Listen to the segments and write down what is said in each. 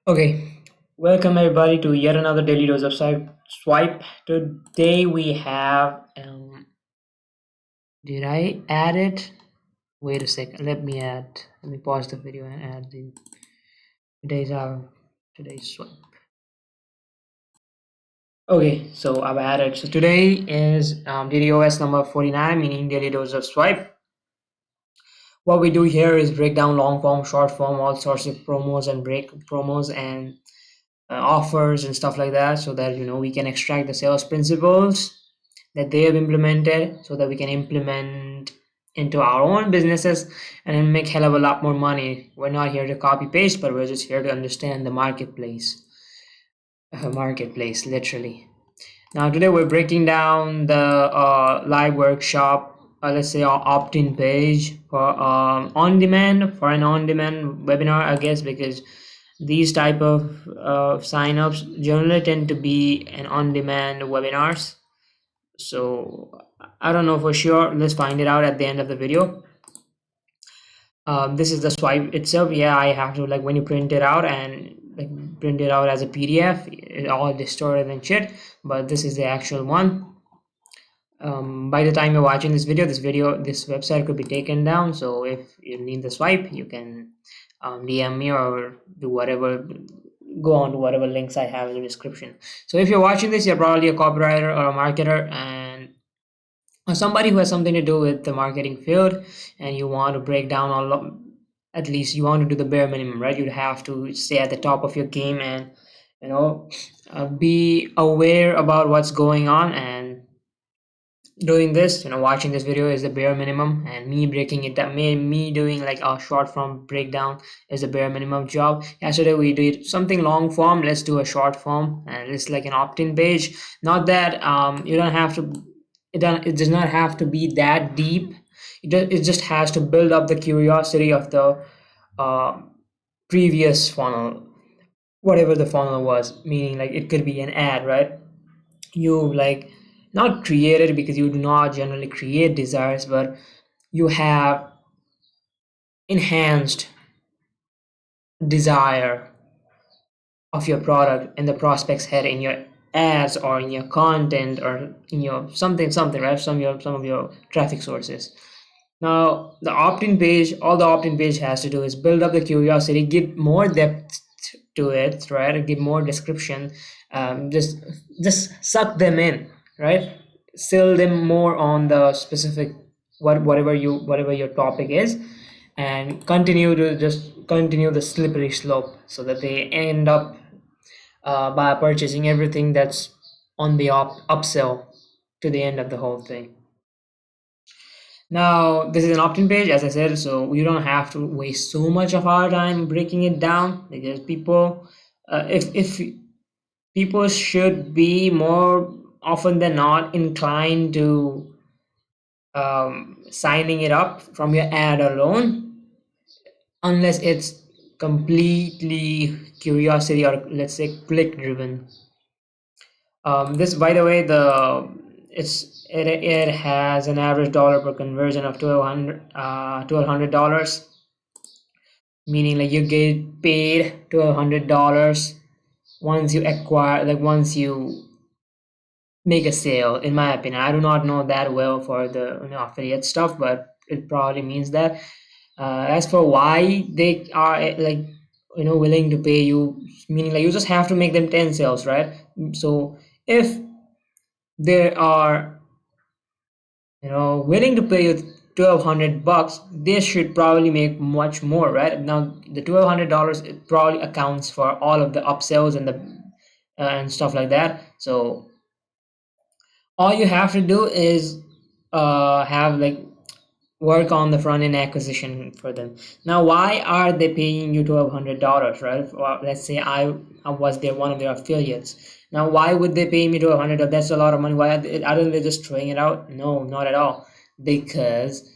Okay, welcome everybody to yet another daily dose of swipe. Today we have did I add it? Wait a second. Let me pause the video and add the today's our today's swipe. Okay, so I've added. So today is DDOS number 49, meaning daily dose of swipe. What we do here is break down long form, short form, all sorts of promos and offers and stuff like that, so that we can extract the sales principles that they have implemented so that we can implement into our own businesses and then make hell of a lot more money. We're not here to copy paste, but we're just here to understand the marketplace literally. Now today we're breaking down the live workshop, let's say opt-in page for an on-demand webinar, I guess, because these type of sign-ups generally tend to be an on-demand webinars. So I don't know for sure. Let's find it out at the end of the video. This is the swipe itself. Yeah, I have to, like, when you print it out and like print it out as a PDF, it all distorted and shit, but this is the actual one. By the time you're watching this website could be taken down, so if you need the swipe, you can DM me or do whatever, go on to whatever links I have in the description. So if you're watching this, you're probably a copywriter or a marketer, and or somebody who has something to do with the marketing field, and you want to break down at least you want to do the bare minimum, right? You'd have to stay at the top of your game and be aware about what's going on, and doing this, watching this video is the bare minimum, and me breaking it down, me doing like a short form breakdown is the bare minimum job. Yesterday we did something long form, let's do a short form, and it's like an opt-in page. Not that you don't have to, it does not have to be that deep. It just has to build up the curiosity of the uh, previous funnel, whatever the funnel was, meaning like it could be an ad, right? You like not created, because you do not generally create desires, but you have enhanced desire of your product in the prospect's head in your ads or in your content or in your something, right? Some of your traffic sources. Now the opt-in page, all the opt-in page has to do is build up the curiosity, give more depth to it, right? Give more description, just suck them in, right? Sell them more on the specific whatever your topic is, and continue the slippery slope so that they end up by purchasing everything that's on the upsell to the end of the whole thing. Now, this is an opt-in page, as I said, so we don't have to waste so much of our time breaking it down, because if people should be more often than not inclined to signing it up from your ad alone, unless it's completely curiosity or, let's say, click driven. This, by the way, it has an average dollar per conversion of $1,200, meaning like you get paid $1,200 once you acquire, like once you make a sale. In my opinion, I do not know that well for the affiliate stuff, but it probably means that. As for why they are like willing to pay you, meaning like you just have to make them 10 sales, right? So if they are willing to pay you $1,200, they should probably make much more, right? Now the $1,200, it probably accounts for all of the upsells and the and stuff like that. So all you have to do is have like work on the front end acquisition for them. Now, why are they paying you $1,200, right? Well, let's say I was one of their affiliates. Now, why would they pay me $1,200? That's a lot of money. Why aren't they just throwing it out? No, not at all. Because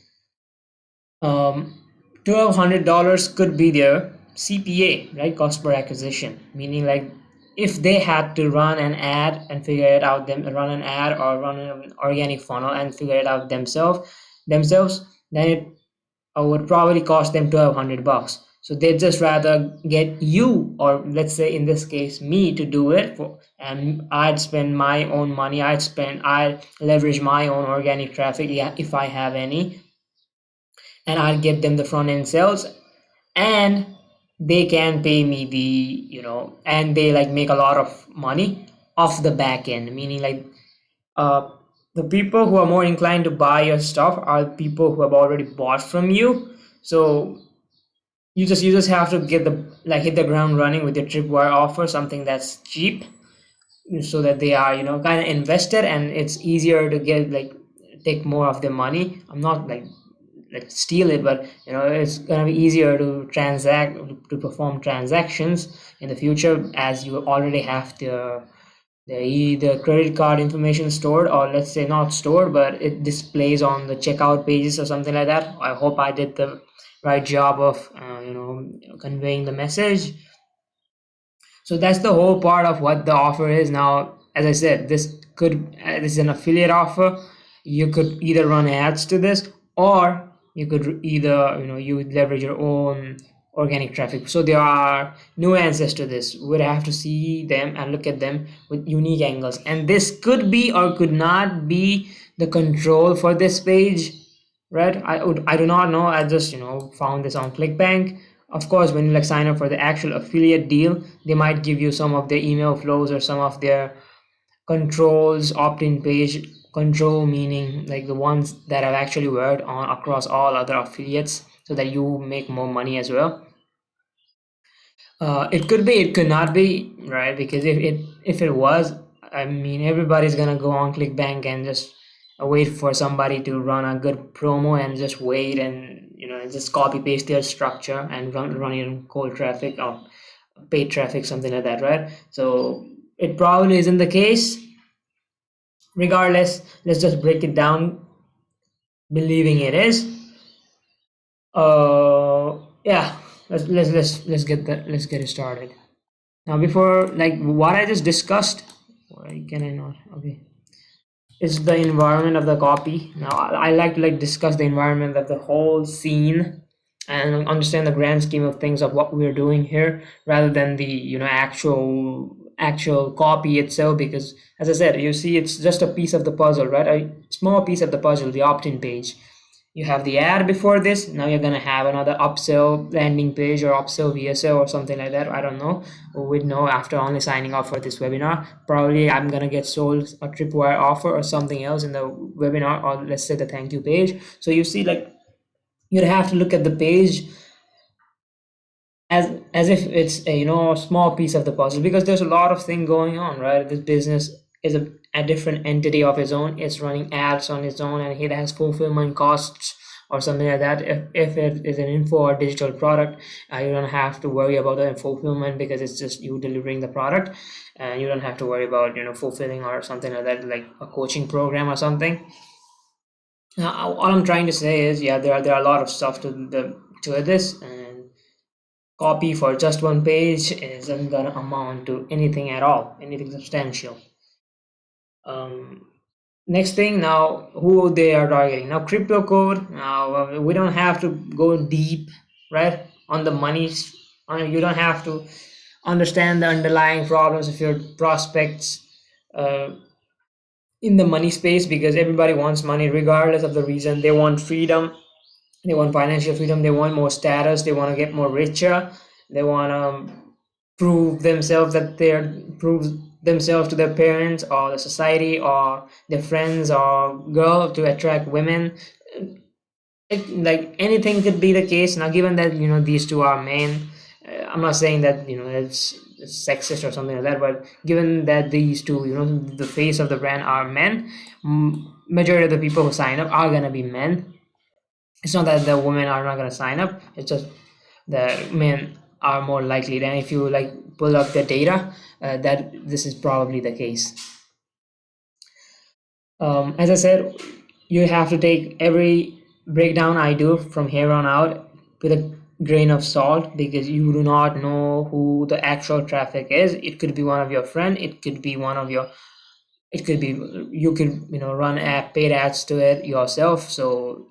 $1,200 could be their CPA, right? Cost per acquisition, meaning like if they had to run an ad and figure it out, run an ad or run an organic funnel and figure it out themselves, then it would probably cost them $1,200. So they'd just rather get you, or let's say in this case me, to do it for, and I'd spend my own money, I'd leverage my own organic traffic, yeah, if I have any, and I'd get them the front end sales, and they can pay me and they like make a lot of money off the back end, meaning like uh, the people who are more inclined to buy your stuff are people who have already bought from you. So you just have to get the like hit the ground running with your tripwire offer, something that's cheap, so that they are kind of invested, and it's easier to get like take more of their money. I'm not like steal it, but it's gonna be easier to transact, to perform transactions in the future, as you already have the credit card information stored, or let's say not stored, but it displays on the checkout pages or something like that. I hope I did the right job of conveying the message. So that's the whole part of what the offer is. Now, as I said, this is an affiliate offer. You could either run ads to this, or you could either you would leverage your own organic traffic. So there are nuances to this. We'd have to see them and look at them with unique angles. And this could be or could not be the control for this page, right? I do not know. I just found this on ClickBank. Of course, when you like sign up for the actual affiliate deal, they might give you some of their email flows or some of their controls, opt-in page control, meaning like the ones that have actually worked on across all other affiliates, so that you make more money as well. It could be, it could not be, right? Because if it was, I mean, everybody's gonna go on ClickBank and just wait for somebody to run a good promo, and just wait, and just copy paste their structure and run it in cold traffic or paid traffic, something like that, right? So it probably isn't the case. Regardless, let's just break it down, believing it is. Yeah, let's get it started. Now, before like what I just discussed, why can I not? Okay, it's the environment of the copy. Now, I like to like discuss the environment of the whole scene and understand the grand scheme of things of what we're doing here, rather than the actual copy itself. Because as I said, you see, it's just a piece of the puzzle, right? A small piece of the puzzle, the opt-in page. You have the ad before this. Now you're gonna have another upsell landing page or upsell VSL or something like that. I don't know. We'd know after only signing up for this webinar. Probably I'm gonna get sold a tripwire offer or something else in the webinar, or let's say the thank you page. So you see, like, you'd have to look at the page as if it's a small piece of the puzzle, because there's a lot of thing going on, right? This business is a different entity of its own. It's running ads on its own, and it has fulfillment costs or something like that. If it is an info or digital product, you don't have to worry about the fulfillment, because it's just you delivering the product, and you don't have to worry about fulfilling or something like that, like a coaching program or something. Now, all I'm trying to say is, yeah, there are a lot of stuff to this, and copy for just one page isn't gonna amount to anything at all, anything substantial. Um, Next thing, now, who they are targeting. Now, crypto code. Now, we don't have to go deep, right, on the money. You don't have to understand the underlying problems of your prospects uh, in the money space, because everybody wants money regardless of the reason. They want freedom, they want financial freedom, they want more status, they want to get more richer, they want to prove themselves to their parents or the society or their friends or girl, to attract women. Like anything could be the case. Now, given that these two are men, I'm not saying that it's sexist or something like that, but given that these two, the face of the brand, are men, majority of the people who sign up are gonna be men. It's not that the women are not gonna sign up. It's just the men are more likely. Then, if you like pull up the data, that this is probably the case. As I said, you have to take every breakdown I do from here on out with a grain of salt, because you do not know who the actual traffic is. It could be one of your friend. It could be one of your. It could be you could run paid ads to it yourself. So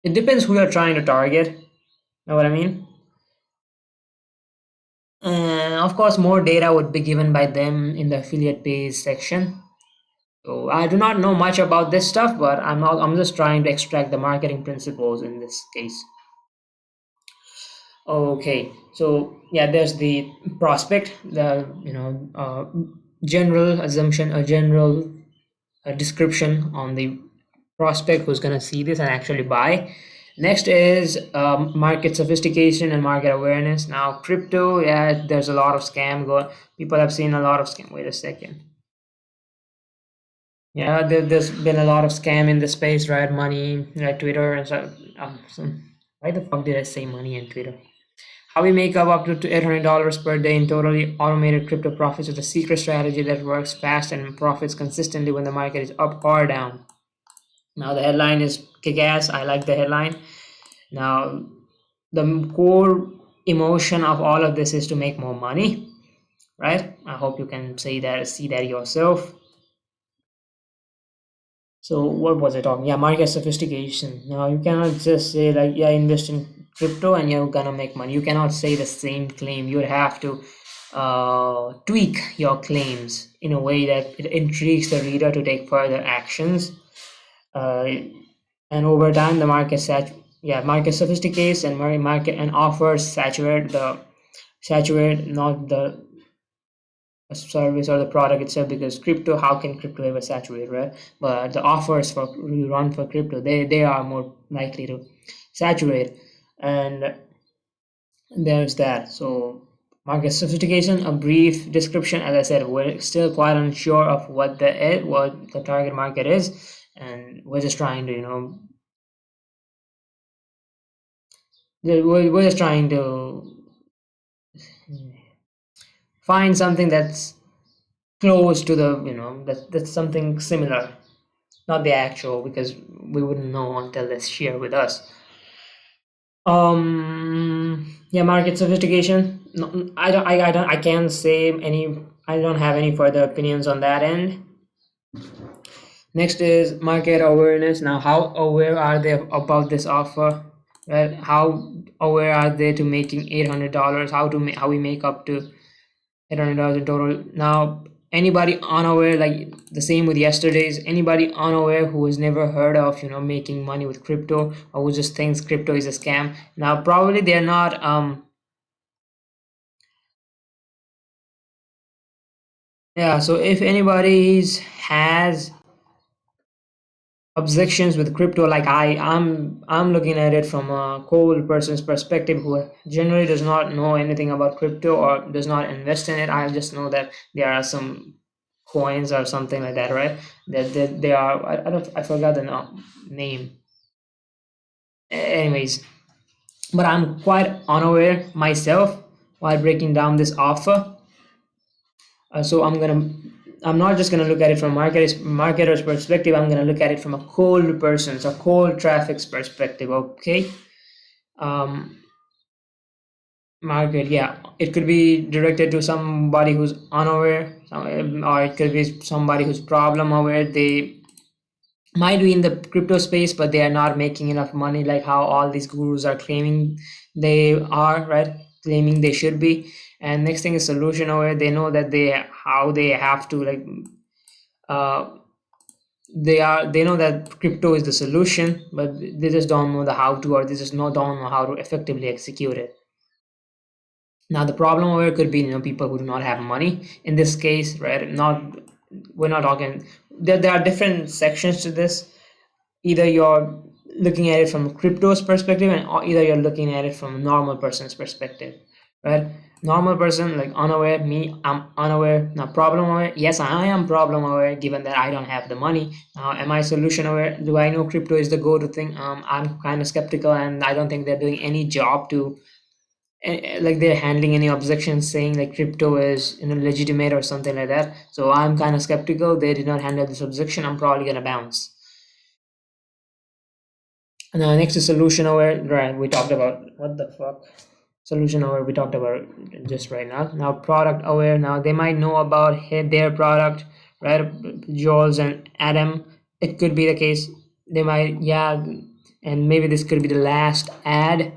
it depends who you're trying to target. Know what I mean? And of course, more data would be given by them in the affiliate page section. So I do not know much about this stuff, but I'm just trying to extract the marketing principles in this case. Okay, so yeah, there's the prospect, the general assumption, a general description on the prospect who's gonna see this and actually buy. Next is market sophistication and market awareness. Now, crypto, yeah, there's a lot of scam go. People have seen a lot of scam. Wait a second. Yeah, there's been a lot of scam in the space, right? Money, right? Twitter and so. Why the fuck did I say money and Twitter? How we make up to $800 per day in totally automated crypto profits with a secret strategy that works fast and profits consistently when the market is up or down. Now the headline is kick-ass. I like the headline. Now the core emotion of all of this is to make more money, right? I hope you can see that yourself. So what was I talking? Yeah, market sophistication. Now you cannot just say like, yeah, invest in crypto and you're gonna make money. You cannot say the same claim. You would have to tweak your claims in a way that it intrigues the reader to take further actions. Uh, and over time, the market sophisticates and market and offers saturate not the service or the product itself, because crypto, how can crypto ever saturate, right? But the offers for you run for crypto, they are more likely to saturate. And there's that. So market sophistication, a brief description. As I said, we're still quite unsure of what the target market is, and we're just trying to we're just trying to find something that's close to the that's something similar, not the actual, because we wouldn't know until they share with us. Yeah, market sophistication. No, I can't say any. I don't have any further opinions on that end. Next is market awareness. Now, how aware are they about this offer? Right? How aware are they to making $800? How we make up to $800 in total? Now, anybody unaware, like the same with yesterday's, anybody unaware who has never heard of making money with crypto, or who just thinks crypto is a scam. Now, probably they're not. Yeah. So if anybody has objections with crypto, like I'm looking at it from a cold person's perspective who generally does not know anything about crypto or does not invest in it. I just know that there are some coins or something like that, right? That they are, I don't, I forgot the name. Anyways, but I'm quite unaware myself while breaking down this offer. So I'm not just gonna look at it from marketer's perspective. I'm gonna look at it from a cold person's, a cold traffic's perspective. Okay. Um, Market, yeah, it could be directed to somebody who's unaware, or it could be somebody who's problem aware. They might be in the crypto space, but they are not making enough money, like how all these gurus are claiming they are, right? Claiming they should be. And next thing is solution aware. They know that they have to like uh, they know that crypto is the solution, but they just don't know the how to, or they just don't know how to effectively execute it. Now the problem over could be people who do not have money in this case, right? Not We're not talking. There are different sections to this. Either you're looking at it from crypto's perspective, and or either you're looking at it from a normal person's perspective, right? Normal person, like unaware. Me, I'm unaware. Now problem aware, yes, I am problem aware, given that I don't have the money. Now am I solution aware? Do I know crypto is the go-to thing? I'm kind of skeptical, and I don't think they're doing any job to like they're handling any objections saying like crypto is legitimate or something like that. So I'm kind of skeptical. They did not handle this objection. I'm probably gonna bounce. And next is solution aware. Right, we talked about what the fuck. Solution aware, we talked about just right now. Now product aware. Now they might know about their product, right? Jules and Adam. It could be the case. They might, yeah, and maybe this could be the last ad.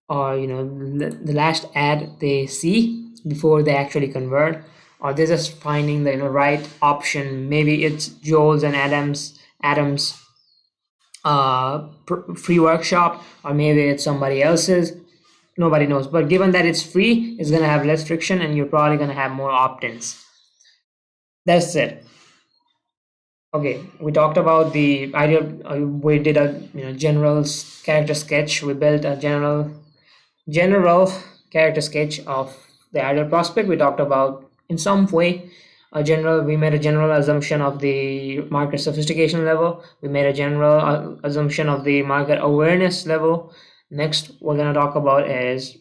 or the last ad they see before they actually convert, or they're just finding the right option. Maybe it's Joel's and Adams free workshop, or maybe it's somebody else's. Nobody knows, but given that it's free, it's going to have less friction and you're probably going to have more opt-ins. That's it. Okay, we talked about the ideal. We did a general character sketch. We built a general character sketch of the ideal prospect. We talked about in some way a general. We made a general assumption of the market sophistication level. We made a general assumption of the market awareness level. Next, we're gonna talk about is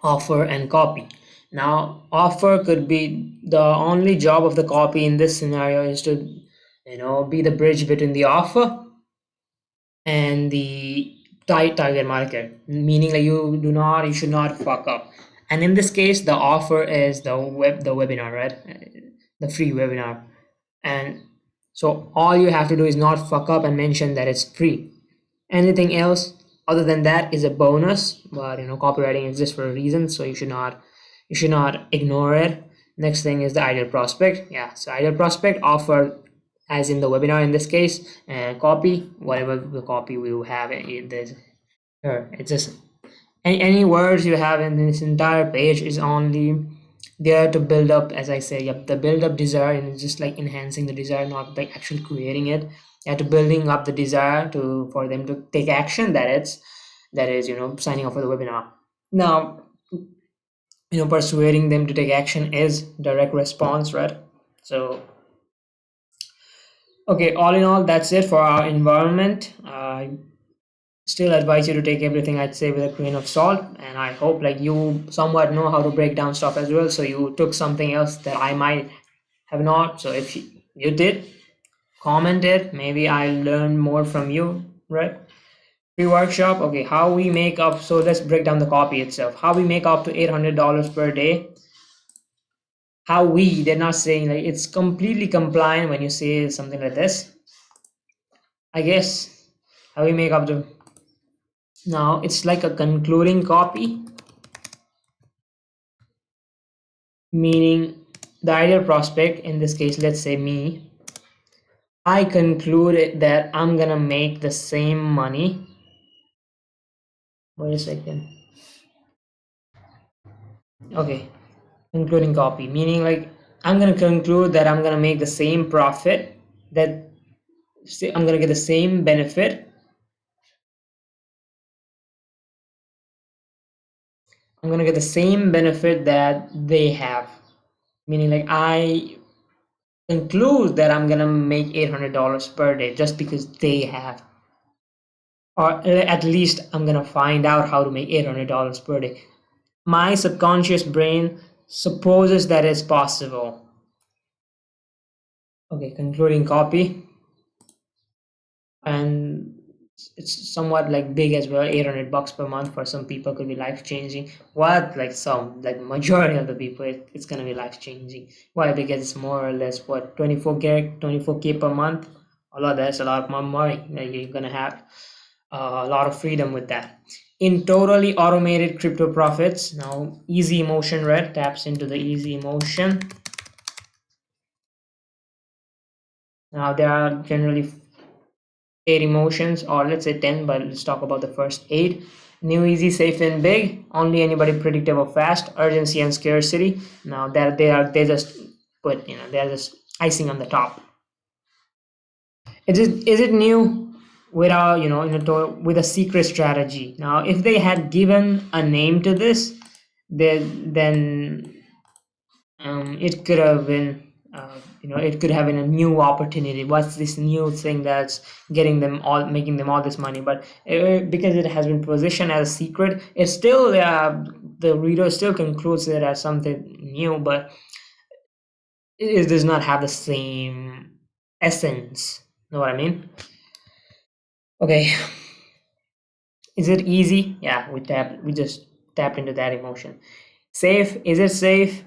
offer and copy. Now, offer could be the only job of the copy in this scenario is to be the bridge between the offer and the target market, meaning that you should not fuck up. And in this case, the offer is the webinar, right? The free webinar. And so all you have to do is not fuck up and mention that it's free. Anything else other than that is a bonus, but copywriting exists for a reason, so you should not ignore it. Next thing is the ideal prospect. Yeah, so ideal prospect, offer as in the webinar in this case, and copy, whatever the copy we will have in this here. It's just any words you have in this entire page is only there to build up, as I say, yep, the build up desire, and it's just like enhancing the desire, not like actually creating it. Yeah, to building up the desire to for them to take action. That is signing up for the webinar. Now, persuading them to take action is direct response, right? So okay, all in all, that's it for our environment. I still advise you to take everything I'd say with a grain of salt, and I hope like you somewhat know how to break down stuff as well, so you took something else that I might have not. So if you did, comment it. Maybe I learn more from you, right? Free workshop. Okay, how we make up. So let's break down the copy itself. How we make up to $800 per day. How we, they're not saying like it's completely compliant when you say something like this. I guess how we make up to, now it's like a concluding copy, meaning the ideal prospect, in this case, let's say me, I conclude that I'm gonna make the same money. Wait a second. Okay, concluding copy, meaning like I'm gonna conclude that I'm gonna make the same profit, that I'm gonna get the same benefit. I'm gonna get the same benefit that they have, meaning like I conclude that I'm gonna make $800 per day just because they have, or at least I'm gonna find out how to make $800 per day. My subconscious brain supposes that it's possible. Okay, concluding copy, and it's somewhat like big as well. $800 per month for some people could be life changing. What, like some, like majority of the people, it's gonna be life changing. Why? Because it's more or less what, 24K per month. Although that's a lot more money that you're gonna have a lot of freedom with that. In totally automated crypto profits, now easy emotion, red taps into the easy emotion. Now there are generally 8 emotions, or let's say 10, but let's talk about the first 8. New, easy, safe, and big. Only anybody predictable fast. Urgency and scarcity. Now that they just put, they're just icing on the top. Is it new without, with a secret strategy? Now, if they had given a name to this, then it could have been, it could have been a new opportunity. What's this new thing that's making them all this money? But because it has been positioned as a secret, it's still, the reader still concludes it as something new, but it does not have the same essence. Know what I mean? Okay, is it easy? Yeah, we just tapped into that emotion. Safe, is it safe?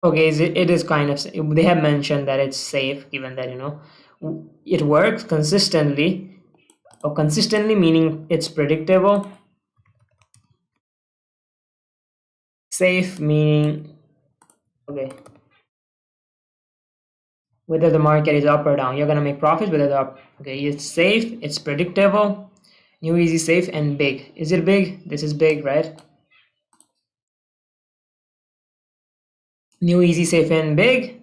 Okay, it is kind of, they have mentioned that it's safe, given that it works consistently. consistently meaning it's predictable. Safe meaning, okay, whether the market is up or down, you're gonna make profits whether they're up. Okay, it's safe, it's predictable, new, easy, safe, and big. Is it big? This is big, right? New, easy, safe, and big.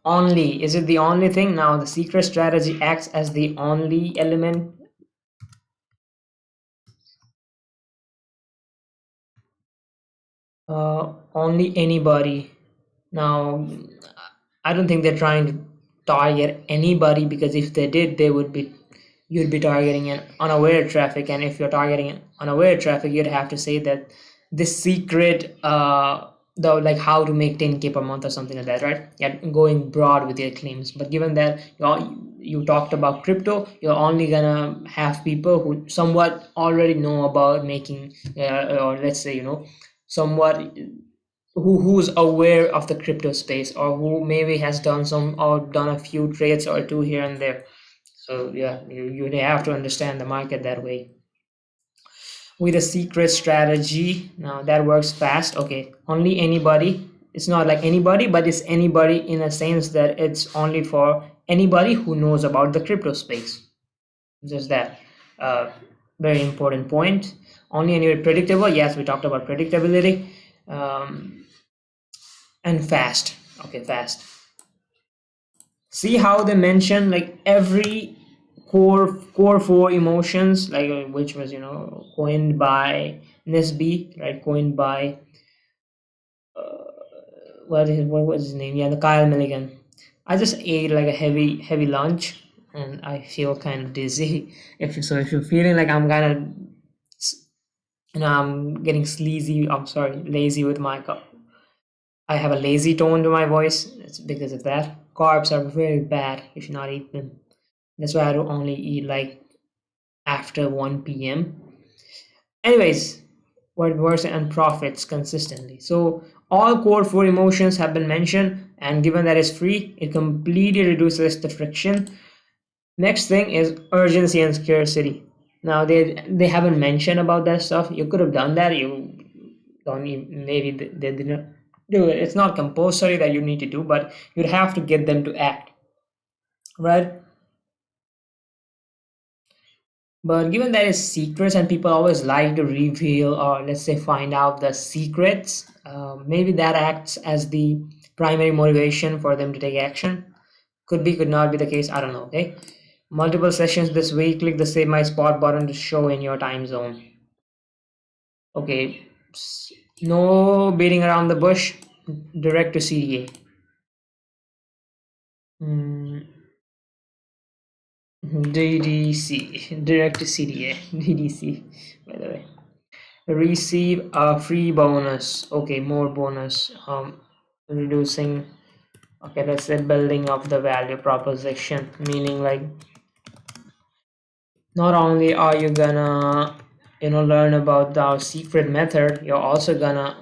Only, is it the only thing? Now the secret strategy acts as the only element. Only anybody. Now, I don't think they're trying to target anybody, because if they did, they would be, you'd be targeting an unaware traffic, and if you're targeting an unaware traffic, you'd have to say that this secret, the like how to make 10K per month or something like that, right? Yeah, going broad with your claims. But given that you talked about crypto, you're only gonna have people who somewhat already know about making, or let's say, somewhat who's aware of the crypto space, or who maybe has done some or done a few trades or two here and there. So yeah, you have to understand the market that way. With a secret strategy, now that works fast. Okay, only anybody. It's not like anybody, but it's anybody in a sense that it's only for anybody who knows about the crypto space. Just that. uh, Very important point. Only anybody, predictable, yes, we talked about predictability. And fast. Okay, fast. See how they mention like every core four emotions, like which was coined by Nisby, right? Coined by what was his name? Yeah, the Kyle Milligan. I just ate like a heavy lunch, and I feel kind of dizzy. If you're feeling like I'm kind of, I'm getting sleazy, I'm sorry, lazy with my cup. I have a lazy tone to my voice. It's because of that. Carbs are very bad. You should not eat them. That's why I don't only eat like after 1 p.m. Anyways, what works and profits consistently. So all core four emotions have been mentioned, and given that it's free, it completely reduces the friction. Next thing is urgency and scarcity. Now they haven't mentioned about that stuff. You could have done that. You don't even, maybe they didn't do it. It's not compulsory that you need to do, but you'd have to get them to act, right? But given that it's secrets and people always like to reveal, or let's say find out the secrets, maybe that acts as the primary motivation for them to take action. Could be, could not be the case. I don't know. Okay. Multiple sessions this week. Click the Save My Spot button to show in your time zone. Okay. No beating around the bush. Direct to CDA. DDC. Direct to CDA. DDC, by the way. Receive a free bonus. Okay, more bonus. Reducing. Okay, that's the building of the value proposition, meaning like not only are you gonna learn about our secret method, you're also gonna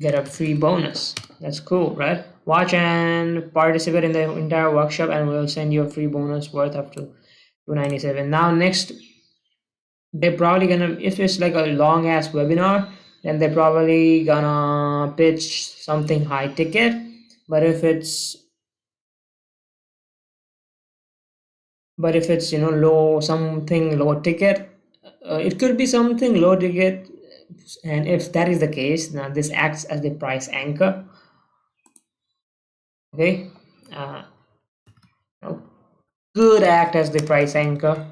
get a free bonus. That's cool, right? Watch and participate in the entire workshop, and we'll send you a free bonus worth up to 297. Now next, they're probably gonna, if it's like a long ass webinar, then they're probably gonna pitch something high ticket. But if it's low, something low ticket, it could be something low ticket. And if that is the case, now this acts as the price anchor. Okay, uh, could act as the price anchor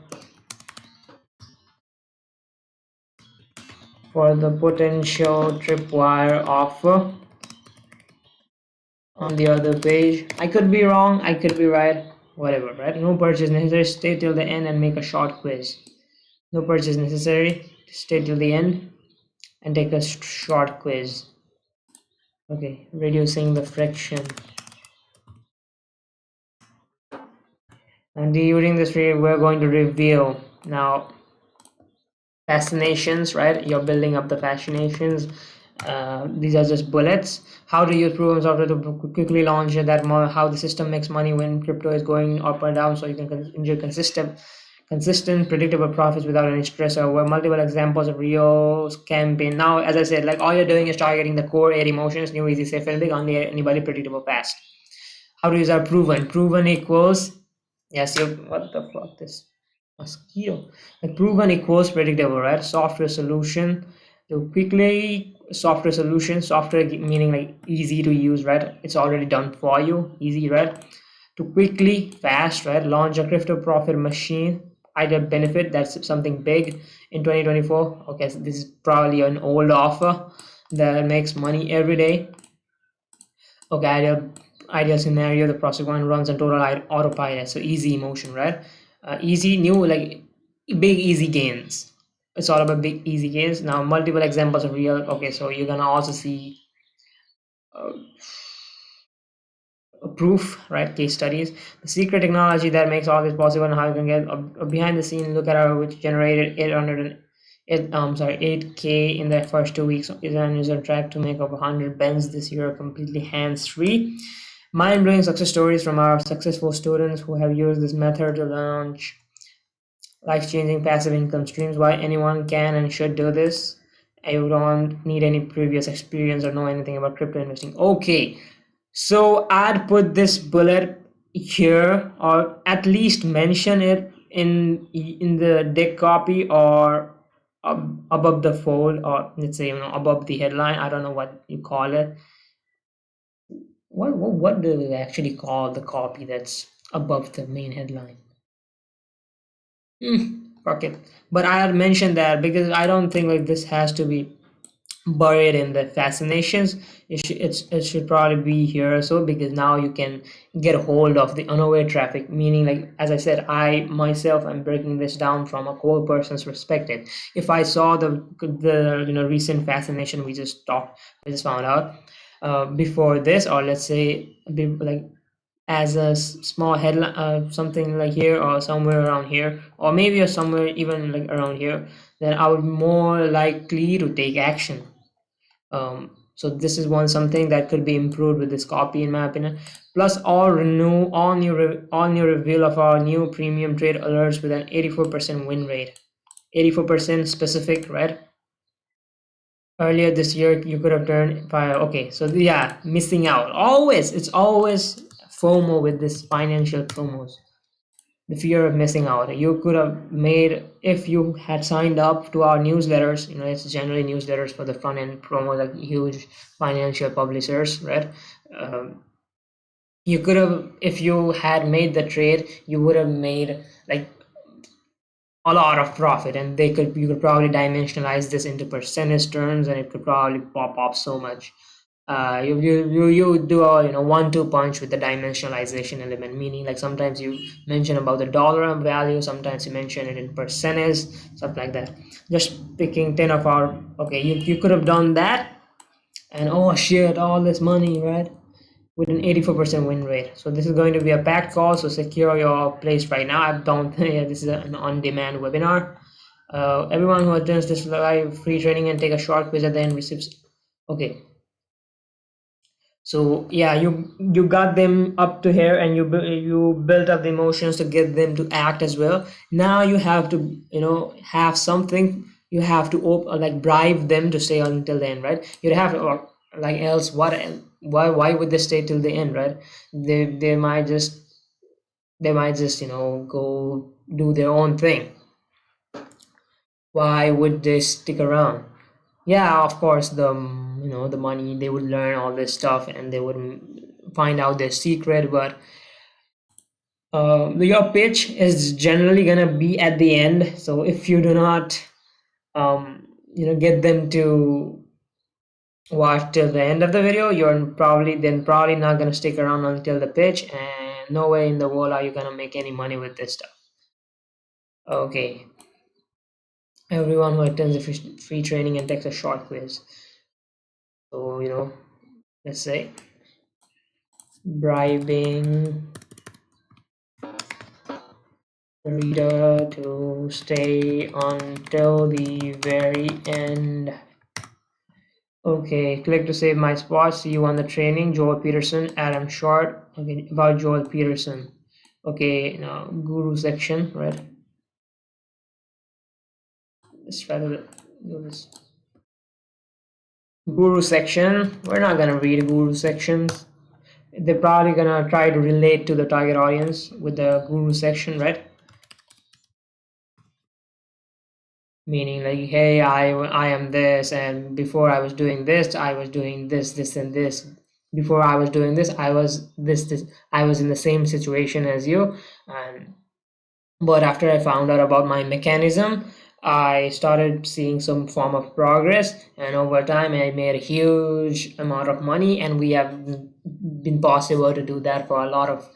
for the potential tripwire offer on the other page. I could be wrong, I could be right, whatever, right? No purchase necessary. Stay till the end and make a short quiz. No purchase necessary. Stay till the end and take a short quiz. Okay, reducing the friction. And during this video, we're going to reveal now fascinations, right? You're building up the fascinations. These are just bullets. How to use proven software to quickly launch that, how the system makes money when crypto is going up and down, so you can enjoy consistent, predictable profits without any stress. Or were multiple examples of Rio's campaign. Now, as I said, like all you're doing is targeting the core 8 emotions, new, easy, safe, and big, only anybody, predictable, fast. How to use our proven? Proven equals, yes, you, what the fuck, this mosquito. Like proven equals predictable, right? Software solution to quickly, software solution, software meaning like easy to use, right? It's already done for you, easy, right? To quickly, fast, right? Launch a crypto profit machine. Ideal benefit, that's something big in 2024. Okay, so this is probably an old offer that makes money every day. Okay, ideal scenario, the process one runs on total autopilot, so easy emotion, right? Easy, new, like big easy gains. It's all about big easy gains. Now, multiple examples of real. Okay, so you're gonna also see uh, proof, right? Case studies, the secret technology that makes all this possible, and how you can get a behind the scene look at our, which generated 8K in the first 2 weeks. Is on track to make over 100 bends this year, completely hands free. Mind-blowing success stories from our successful students who have used this method to launch life-changing passive income streams. Why anyone can and should do this. You don't need any previous experience or know anything about crypto investing. Okay, so I'd put this bullet here, or at least mention it in the deck copy, or above the fold, or let's say, above the headline. I don't know what you call it. What do they actually call the copy that's above the main headline? Fuck it. But I had mentioned that because I don't think like this has to be buried in the fascinations. It should probably be here, so because now you can get a hold of the unaware traffic, meaning, like as I said, I myself am breaking this down from a core person's perspective. If I saw the recent fascination we just found out before this, or let's say like as a small headline, something like here or somewhere around here, or maybe somewhere even like around here, then I would be more likely to take action. So this is one something that could be improved with this copy, in my opinion. Plus, all new reveal of our new premium trade alerts with an 84% win rate. 84% specific, right? Earlier this year, you could have turned fire. Okay, so yeah, missing out. It's always FOMO with this financial promos. The fear of missing out. You could have made, if you had signed up to our newsletters. It's generally newsletters for the front end promo, like huge financial publishers, right? You could have, if you had made the trade, you would have made like a lot of profit, and you could probably dimensionalize this into percentage terms, and it could probably pop up so much. You do a 1-2 punch with the dimensionalization element, meaning like sometimes you mention about the dollar value, sometimes you mention it in percentage, stuff like that. Just picking 10 of our, okay, you could have done that, and oh shit, all this money, right? With an 84% win rate. So this is going to be a packed call, so secure your place right now. I don't think this is an on-demand webinar. Everyone who attends this live free training and take a short quiz at the end receives. Okay, so yeah, you got them up to here, and you built up the emotions to get them to act as well. Now you have to have something. You have to like bribe them to stay until the end, right? You have to, or like else what? Why would they stay till the end, right? They might just go do their own thing. Why would they stick around? Yeah, of course, the money, they would learn all this stuff, and they would find out their secret. But your pitch is generally gonna be at the end. So if you do not get them to watch till the end of the video, you're probably not gonna stick around until the pitch, and no way in the world are you gonna make any money with this stuff. Okay, everyone who attends the free training and takes a short quiz. So let's say bribing the reader to stay until the very end. Okay, click to save my spot. See you on the training. Joel Peterson, Adam Short. Okay, about Joel Peterson. Okay, now guru section, right? let's try to do this. Guru section. We're not gonna read guru sections. They're probably gonna try to relate to the target audience with the guru section, right? Meaning like, hey, I am this, and before I was doing this, I was doing this, this, and this. Before I was doing this, I was this. I was in the same situation as you, and but after I found out about my mechanism, I started seeing some form of progress, and over time, I made a huge amount of money, and we have been possible to do that for a lot of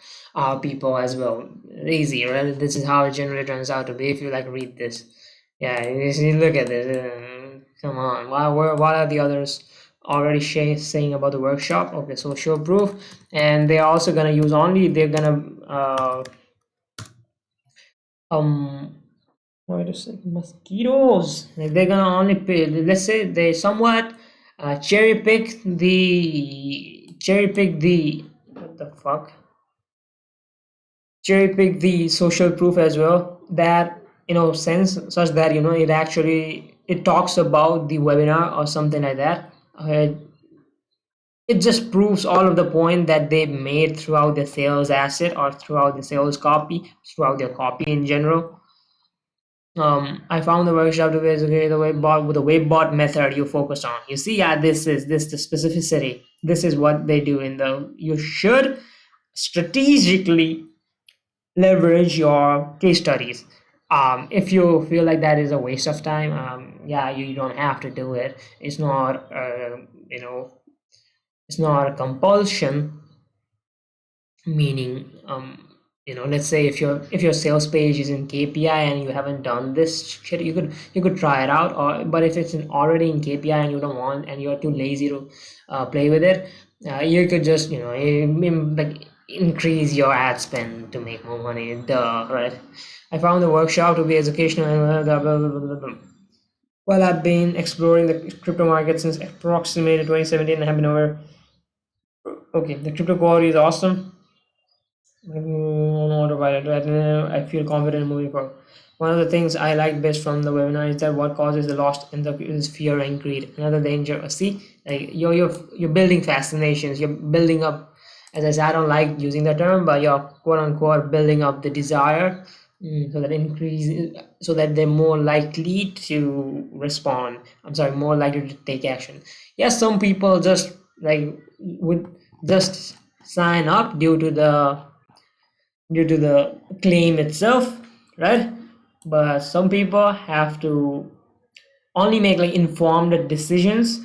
people as well. Easy, right? This is how it generally turns out to be. If you like read this, yeah, you see, look at this. Come on, why are the others already saying about the workshop? Okay, so show proof, and they're also gonna use only. They're gonna um wait a second, mosquitoes. Like they're gonna only pay, let's say they somewhat cherry pick the what the fuck cherry pick the social proof as well, that sense such that it actually it talks about the webinar or something like that. It just proves all of the point that they made throughout the sales asset or throughout the sales copy, throughout their copy in general. I found the workshop to basically the webbot with the webbot method you focus on. You see, yeah, this is this the specificity. This is what they do in the. You should strategically leverage your case studies. If you feel like that is a waste of time, yeah, you don't have to do it. It's not, it's not a compulsion. Meaning, let's say if your sales page is in KPI and you haven't done this shit, you could try it out. Or but if it's already in KPI and you don't want and you're too lazy to play with it, you could just like increase your ad spend to make more money. Duh, right? I found the workshop to be educational and blah, blah, blah, blah, blah. Well, I've been exploring the crypto market since approximately 2017 and have been over. Okay, the crypto quality is awesome. Autopilot. I feel confident moving forward. One of the things I like best from the webinar is that what causes the loss in the is fear and greed. Another danger. See, like you're building fascinations. You're building up. As I said, I don't like using the term, but you're quote unquote building up the desire, so that they're more likely to respond. I'm sorry, more likely to take action. Yes, some people just like would just sign up due to the claim itself, right? But some people have to only make like informed decisions.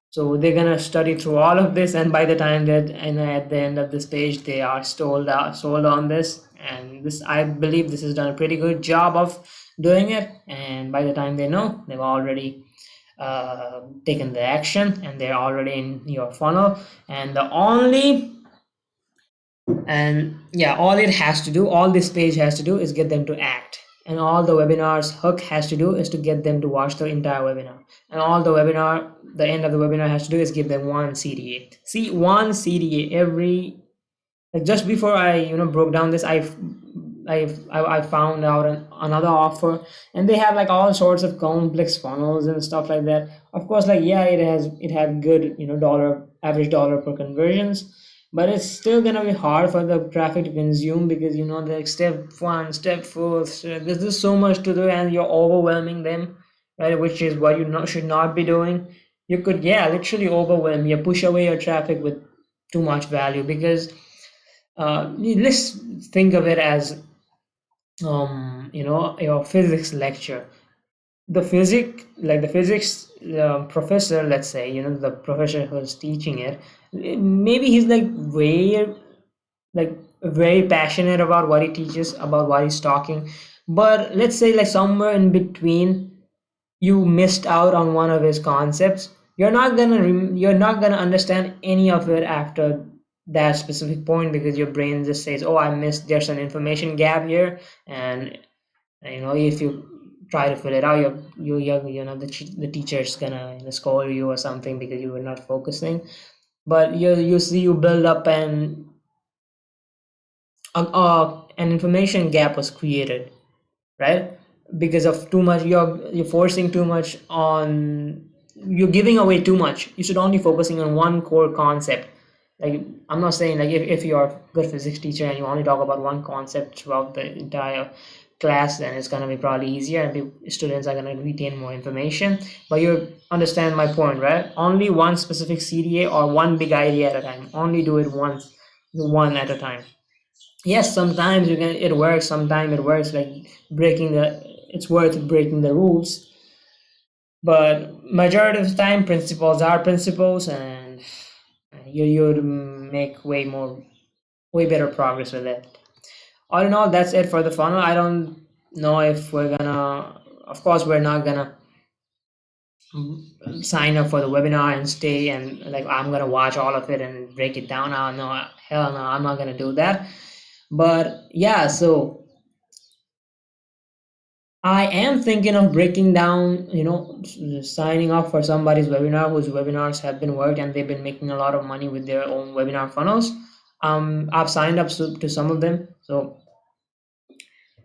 So they're gonna study through all of this, and by the time that and at the end of this page, they are sold on this. And this, I believe, this has done a pretty good job of doing it. And by the time they know, they've already taken the action, and they're already in your funnel. And the only and yeah, all this page has to do is get them to act, and all the webinar's hook has to do is to get them to watch the entire webinar, and all the end of the webinar has to do is give them one CDA. See, one CDA every, like, just before I broke down this, I found out another offer, and they have like all sorts of complex funnels and stuff like that. Of course, like, yeah, it had good average dollar per conversions, but it's still gonna be hard for the traffic to consume, because the step one, step four, there's just so much to do, and you're overwhelming them, right? Which is what you should not be doing. You could, yeah, literally overwhelm, you push away your traffic with too much value, because let's think of it as your physics lecture. The physics professor, let's say, the professor who's teaching it, maybe he's like very passionate about what he teaches, about what he's talking. But let's say like somewhere in between you missed out on one of his concepts, you're not gonna understand any of it after that specific point, because your brain just says, oh, I missed, there's an information gap here. And if you try to fill it out, the teacher's gonna scold you or something because you were not focusing. But you see, you build up, and an information gap was created, right? because of too much, you're forcing too much on, you're giving away too much. You should only focusing on one core concept. Like, I'm not saying like if you're a good physics teacher and you only talk about one concept throughout the entire class, then it's going to be probably easier and students are going to retain more information. But you understand my point, right? Only one specific CDA or one big idea at a time. Only do it once, one at a time. Yes, sometimes you can, it works, sometimes it works, like breaking the, it's worth breaking the rules. But majority of the time, principles are principles, and you make way better progress with it. All in all, that's it for the funnel. I don't know if we're gonna, of course we're not gonna sign up for the webinar and stay and like I'm gonna watch all of it and break it down. Oh no, hell no, I'm not gonna do that. But yeah, so I am thinking of breaking down, signing up for somebody's webinar whose webinars have been worked and they've been making a lot of money with their own webinar funnels. I've signed up to some of them. So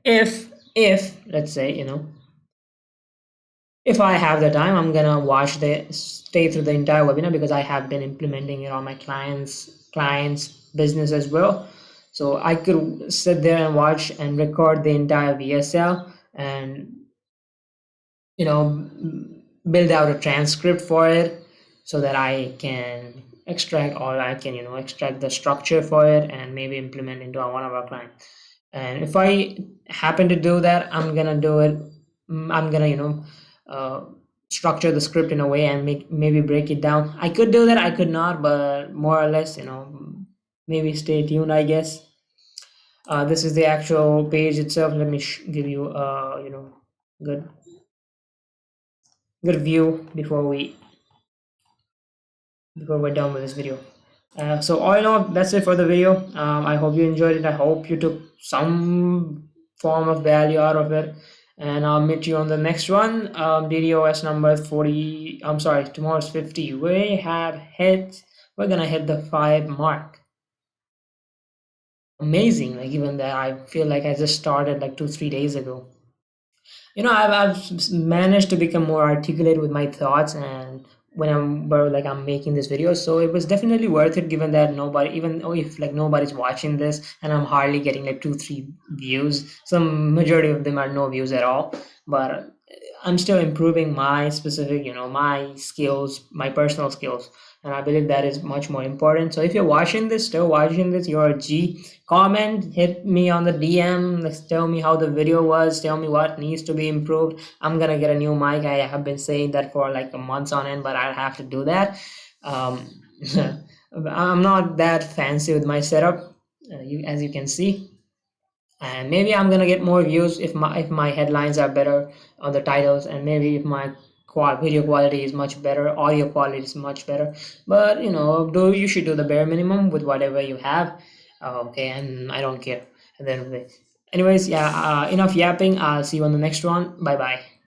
if let's say, if I have the time, I'm gonna stay through the entire webinar because I have been implementing it on my clients business as well. So I could sit there and watch and record the entire VSL and build out a transcript for it so that I can extract the structure for it and maybe implement into one of our clients. And if I happen to do that, I'm gonna do it. I'm gonna uh, structure the script in a way and maybe break it down. I could do that, I could not, but more or less, maybe stay tuned, I guess. This is the actual page itself. Let me give you good good view before we're done with this video. So all in all, that's it for the video. I hope you enjoyed it. I hope you took some form of value out of it. And I'll meet you on the next one. DDOS number 40. I'm sorry, tomorrow's 50. We're gonna hit the 5 mark. Amazing. Like even that, I feel like I just started like 2 3 days ago. I've managed to become more articulate with my thoughts and when I'm making this video, so it was definitely worth it given that nobody, even if like nobody's watching this and I'm hardly getting like 2 3 views, some majority of them are no views at all, but I'm still improving my specific, my skills, my personal skills, and I believe that is much more important. So if you're still watching this, you're a G. Comment, hit me on the DM, tell me how the video was, tell me what needs to be improved. I'm gonna get a new mic. I have been saying that for like a month on end, but I have to do that. I'm not that fancy with my setup, as you can see, and maybe I'm gonna get more views if my headlines are better on the titles, and maybe if my video quality is much better, audio quality is much better. But you should do the bare minimum with whatever you have. Okay, and I don't care at the end of the day. Anyways, yeah, enough yapping. I'll see you on the next one. Bye bye.